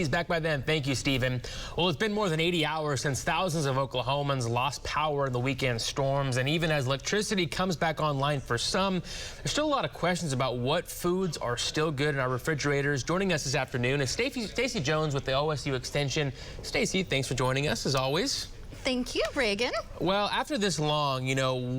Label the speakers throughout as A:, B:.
A: He's back by then. Thank you, Stephen. Well, it's been more than 80 hours since thousands of Oklahomans lost power in the weekend storms. And even as electricity comes back online for some, there's still a lot of questions about what foods are still good in our refrigerators. Joining us this afternoon is Stacey Jones with the OSU Extension. Stacey, thanks for joining us, as always.
B: Thank you, Reagan.
A: Well, after this long,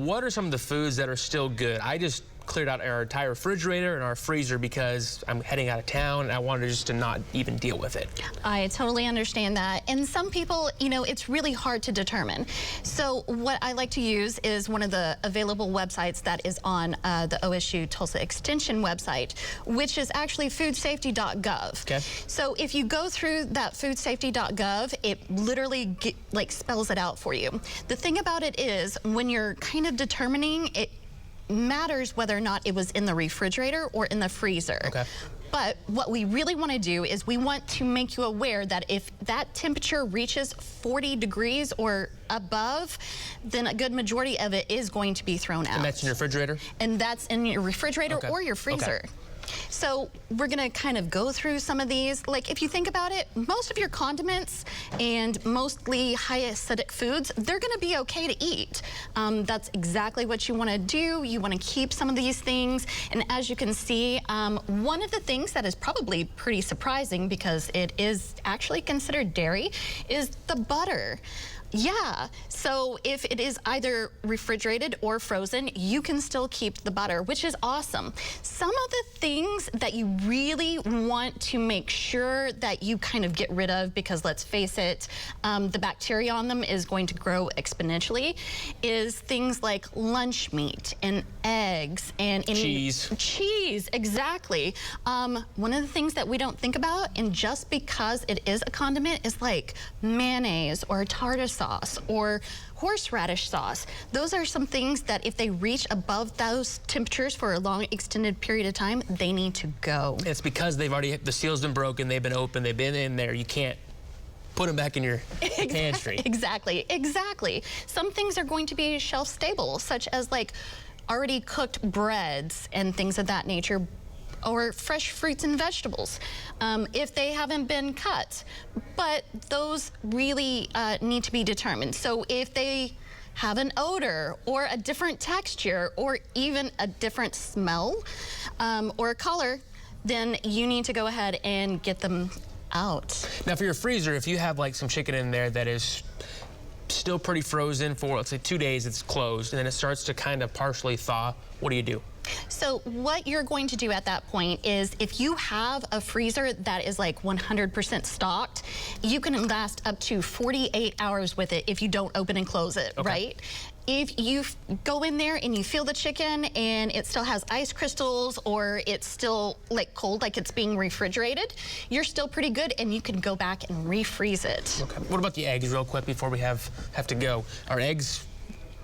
A: what are some of the foods that are still good? I just cleared out our entire refrigerator and our freezer because I'm heading out of town and I wanted just to not even deal with it.
B: I totally understand that. And some people, it's really hard to determine. So what I like to use is one of the available websites that is on the OSU Tulsa Extension website, which is actually foodsafety.gov.
A: Okay.
B: So if you go through that foodsafety.gov, it literally spells it out for you. The thing about it is when you're kind of determining it, matters whether or not it was in the refrigerator or in the freezer.
A: Okay.
B: But what we really want to do is we want to make you aware that if that temperature reaches 40 degrees or above, then a good majority of it is going to be thrown out.
A: And that's in your refrigerator?
B: And that's in your refrigerator
A: Okay.
B: or your freezer.
A: Okay.
B: So we're going to kind of go through some of these. Like if you think about it, most of your condiments and mostly high acidic foods, they're going to be okay to eat. That's exactly what you want to do. You want to keep some of these things. And as you can see, one of the things that is probably pretty surprising because it is actually considered dairy is the butter. Yeah, so if it is either refrigerated or frozen, you can still keep the butter, which is awesome. Some of the things that you really want to make sure that you kind of get rid of, because let's face it, the bacteria on them is going to grow exponentially, is things like lunch meat and eggs and cheese, exactly. One of the things that we don't think about, and just because it is a condiment, is like mayonnaise or tartar sauce or horseradish sauce. Those are some things that if they reach above those temperatures for a long extended period of time, they need to go.
A: It's because the seal's been broken, they've been open, they've been in there. You can't put them back in your pantry.
B: Exactly. Some things are going to be shelf stable, such as like already cooked breads and things of that nature, or fresh fruits and vegetables if they haven't been cut. But those really need to be determined. So if they have an odor or a different texture or even a different smell or a color, then you need to go ahead and get them out.
A: Now for your freezer, if you have like some chicken in there that is still pretty frozen for, let's say, 2 days, it's closed, and then it starts to kind of partially thaw, what do you do?
B: So what you're going to do at that point is if you have a freezer that is like 100% stocked, you can last up to 48 hours with it if you don't open and close it,
A: okay.
B: Right? If you go in there and you feel the chicken and it still has ice crystals or it's still like cold, like it's being refrigerated, you're still pretty good and you can go back and refreeze it.
A: Okay. What about the eggs real quick before we have to go? Are eggs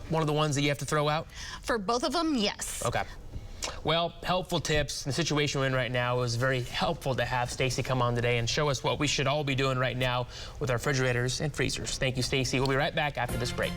A: one of the ones that you have to throw out?
B: For both of them, yes.
A: Okay. Well, helpful tips. The situation we're in right now is very helpful to have Stacey come on today and show us what we should all be doing right now with our refrigerators and freezers. Thank you, Stacey. We'll be right back after this break.